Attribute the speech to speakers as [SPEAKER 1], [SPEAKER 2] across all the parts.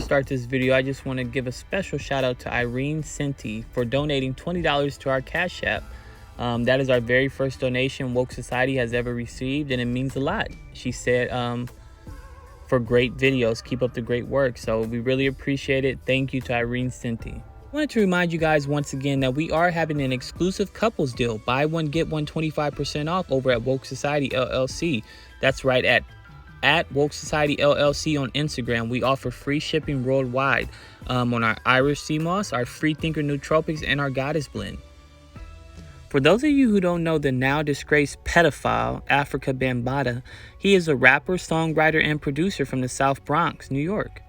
[SPEAKER 1] start this video, I just want to give a special shout out to Irene Senti for donating $20 to our Cash App. That is our very first donation Woke Society has ever received, and it means a lot. She said, for great videos, keep up the great work. So we really appreciate it. Thank you to Irene Senti. I wanted to remind you guys once again that we are having an exclusive couples deal. Buy one, get one 25% off over at Woke Society LLC. That's right, at Woke Society LLC on Instagram. We offer free shipping worldwide on our Irish Sea Moss, our Free Thinker Nootropics, and our Goddess Blend. For those of you who don't know the now disgraced pedophile, AFRIKA BAMBAATAA, he is a rapper, songwriter, and producer from the South Bronx, New York.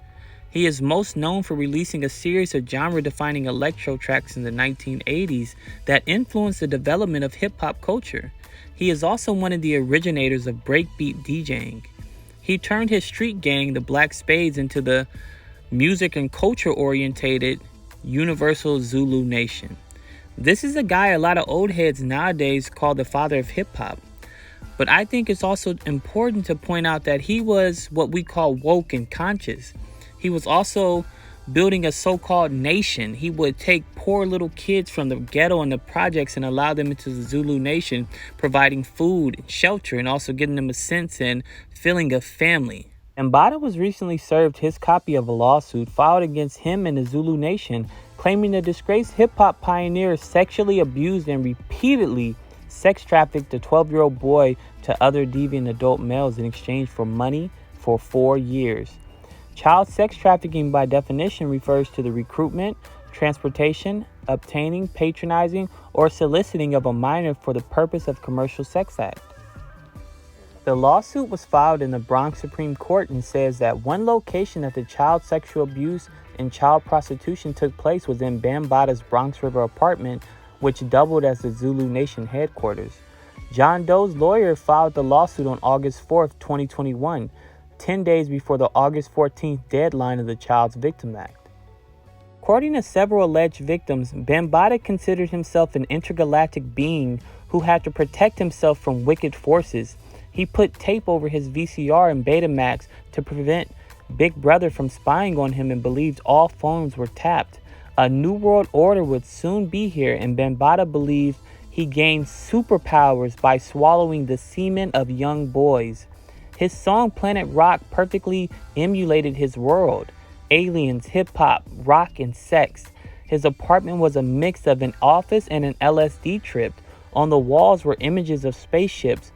[SPEAKER 1] He is most known for releasing a series of genre-defining electro tracks in the 1980s that influenced the development of hip-hop culture. He is also one of the originators of breakbeat DJing. He turned his street gang, the Black Spades, into the music and culture-orientated Universal Zulu Nation. This is a guy a lot of old heads nowadays call the father of hip-hop. But I think it's also important to point out that he was what we call woke and conscious. He was also building a so-called nation. He would take poor little kids from the ghetto and the projects and allow them into the Zulu Nation, providing food and shelter and also giving them a sense and feeling of family. BAMBAATAA was recently served his copy of a lawsuit filed against him and the Zulu Nation, claiming the disgraced hip-hop pioneer sexually abused and repeatedly sex trafficked a 12-year-old boy to other deviant adult males in exchange for money for 4 years. Child sex trafficking, by definition, refers to the recruitment, transportation, obtaining, patronizing, or soliciting of a minor for the purpose of commercial sex act. The lawsuit was filed in the Bronx Supreme Court and says that one location that the child sexual abuse and child prostitution took place was in BAMBAATAA's Bronx River apartment, which doubled as the Zulu Nation headquarters. John Doe's lawyer filed the lawsuit on August 4th, 2021, 10 days before the August 14th deadline of the Child Victims Act. According to several alleged victims, BAMBAATAA considered himself an intergalactic being who had to protect himself from wicked forces. He put tape over his VCR and Betamax to prevent Big Brother from spying on him and believed all phones were tapped. A new world order would soon be here, and BAMBAATAA believed he gained superpowers by swallowing the semen of young boys. His song Planet Rock perfectly emulated his world. Aliens, hip-hop, rock, and sex. His apartment was a mix of an office and an LSD trip. On the walls were images of spaceships.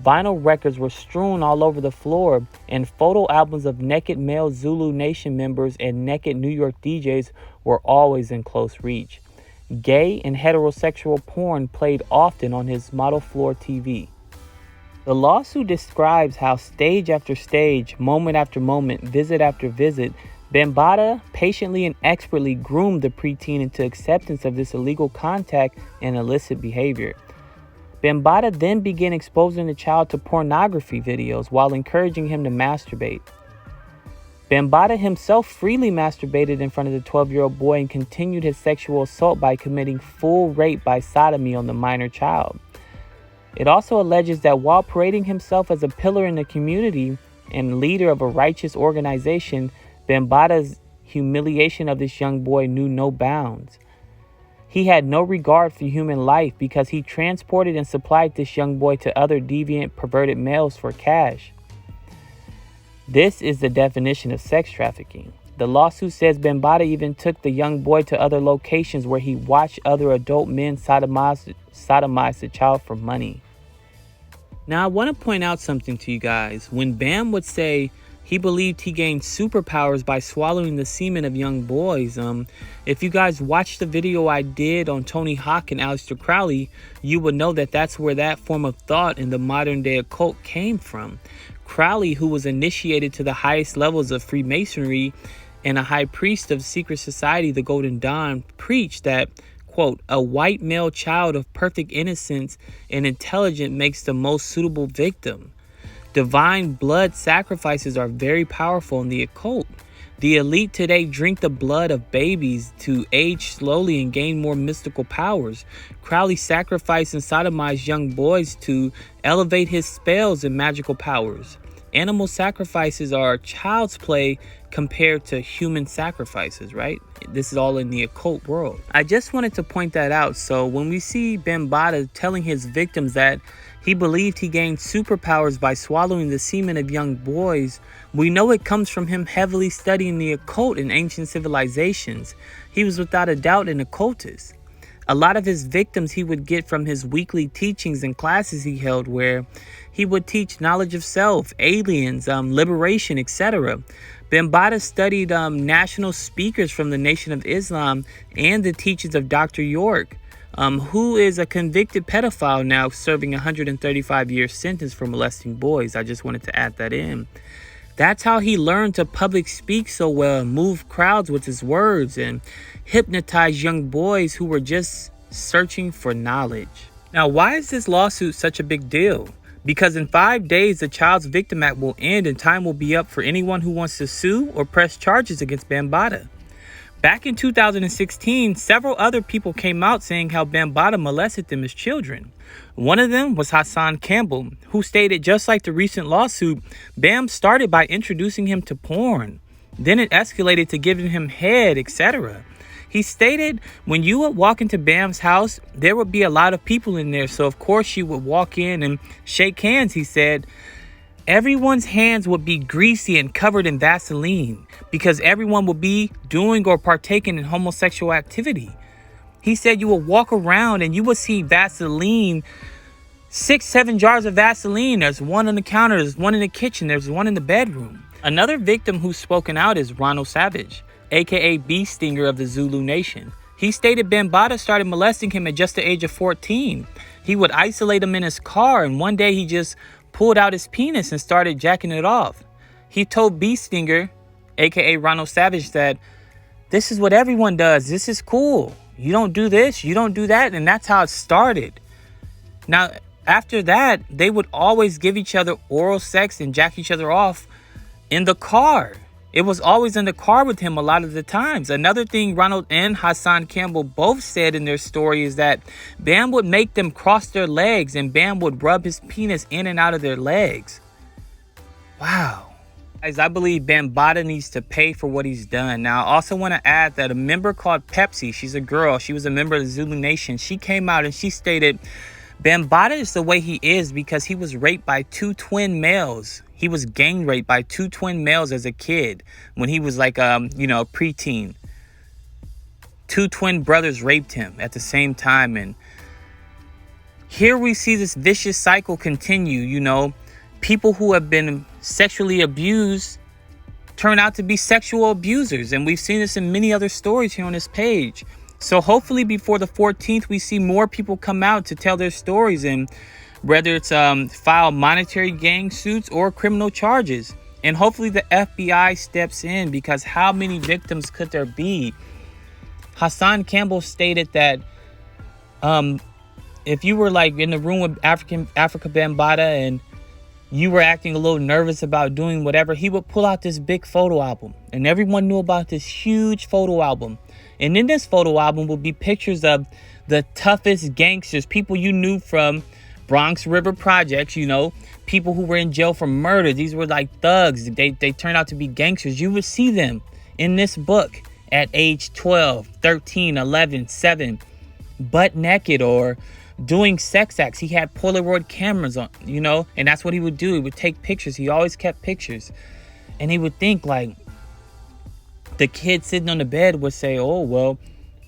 [SPEAKER 1] Vinyl records were strewn all over the floor, and photo albums of naked male Zulu Nation members and naked New York DJs were always in close reach. Gay and heterosexual porn played often on his model floor TV. The lawsuit describes how stage after stage, moment after moment, visit after visit, BAMBAATAA patiently and expertly groomed the preteen into acceptance of this illegal contact and illicit behavior. BAMBAATAA then began exposing the child to pornography videos while encouraging him to masturbate. BAMBAATAA himself freely masturbated in front of the 12-year-old boy and continued his sexual assault by committing full rape by sodomy on the minor child. It also alleges that while parading himself as a pillar in the community and leader of a righteous organization, BAMBAATAA's humiliation of this young boy knew no bounds. He had no regard for human life because he transported and supplied this young boy to other deviant, perverted males for cash. This is the definition of sex trafficking. The lawsuit says BAMBAATAA even took the young boy to other locations where he watched other adult men sodomize the child for money. Now, I want to point out something to you guys. When Bam would say he believed he gained superpowers by swallowing the semen of young boys, if you guys watched the video I did on Tony Hawk and Aleister Crowley, you would know that that's where that form of thought in the modern day occult came from. Crowley, who was initiated to the highest levels of Freemasonry and a high priest of secret society, the Golden Dawn, preached that, quote, a white male child of perfect innocence and intelligence makes the most suitable victim. Divine blood sacrifices are very powerful in the occult. The elite today drink the blood of babies to age slowly and gain more mystical powers. Crowley sacrificed and sodomized young boys to elevate his spells and magical powers. Animal sacrifices are child's play compared to human sacrifices, right? This is all in the occult world. I just wanted to point that out. So when we see Bambaataa telling his victims that he believed he gained superpowers by swallowing the semen of young boys, we know it comes from him heavily studying the occult in ancient civilizations. He was without a doubt an occultist. A lot of his victims he would get from his weekly teachings and classes he held, where he would teach knowledge of self, aliens, liberation, etc. Bambaataa studied national speakers from the Nation of Islam and the teachings of Dr. York, who is a convicted pedophile now serving a 135-year sentence for molesting boys. I just wanted to add that in. That's how he learned to public speak so well, move crowds with his words, and hypnotize young boys who were just searching for knowledge. Now, why is this lawsuit such a big deal? Because in 5 days, the Child's Victim Act will end and time will be up for anyone who wants to sue or press charges against Bambaataa. Back in 2016, several other people came out saying how Bambaataa molested them as children. One of them was Hassan Campbell, who stated just like the recent lawsuit, Bam started by introducing him to porn. Then it escalated to giving him head, etc. He stated when you would walk into Bam's house, there would be a lot of people in there. So of course you would walk in and shake hands, he said. Everyone's hands would be greasy and covered in Vaseline because everyone would be doing or partaking in homosexual activity. He said you would walk around and you would see Vaseline, 6-7 jars of Vaseline. There's one on the counter, there's one in the kitchen, there's one in the bedroom. Another victim who's spoken out is Ronald Savage, aka Bee Stinger of the Zulu Nation. He stated Bambaataa started molesting him at just the age of 14. He would isolate him in his car, and one day he just pulled out his penis and started jacking it off. He told Bee Stinger, aka Ronald Savage, that this is what everyone does. This is cool. You don't do this, you don't do that, and that's how it started. Now, after that, they would always give each other oral sex and jack each other off in the car. It was always in the car with him a lot of the times. Another thing Ronald and Hassan Campbell both said in their story is that Bam would make them cross their legs and Bam would rub his penis in and out of their legs. Wow. Guys, I believe Bambaataa needs to pay for what he's done. Now, I also want to add that a member called Pepsi, she's a girl, she was a member of the Zulu Nation. She came out and she stated, Bambaataa is the way he is because he was raped by 2 twin males. He was gang raped by 2 twin males as a kid when he was like, preteen. 2 twin brothers raped him at the same time. And here we see this vicious cycle continue, people who have been sexually abused turn out to be sexual abusers. And we've seen this in many other stories here on this page. So hopefully before the 14th, we see more people come out to tell their stories, and whether it's file monetary gang suits or criminal charges. And hopefully the FBI steps in, because how many victims could there be? Hassan Campbell stated that if you were like in the room with AFRIKA Bambaataa and you were acting a little nervous about doing whatever, he would pull out this big photo album. And everyone knew about this huge photo album. And in this photo album would be pictures of the toughest gangsters, people you knew from Bronx River Projects, people who were in jail for murder. These were like thugs. They turned out to be gangsters. You would see them in this book at age 12, 13, 11, 7, butt naked or doing sex acts. He had Polaroid cameras on, and that's what he would do. He would take pictures. He always kept pictures. And he would think like, the kid sitting on the bed would say, oh, well,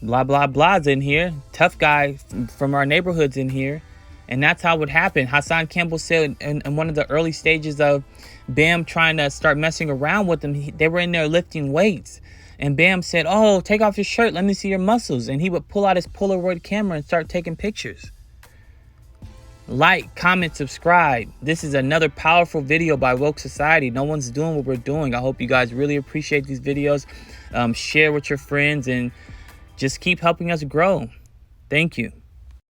[SPEAKER 1] blah, blah, blah's in here. Tough guy from our neighborhood's in here. And that's how it would happen. Hassan Campbell said in one of the early stages of Bam trying to start messing around with them, they were in there lifting weights. And Bam said, oh, take off your shirt. Let me see your muscles. And he would pull out his Polaroid camera and start taking pictures. Like, comment, subscribe. This is another powerful video by Woke Society. No one's doing what we're doing. I hope you guys really appreciate these videos. Share with your friends and just keep helping us grow. Thank you.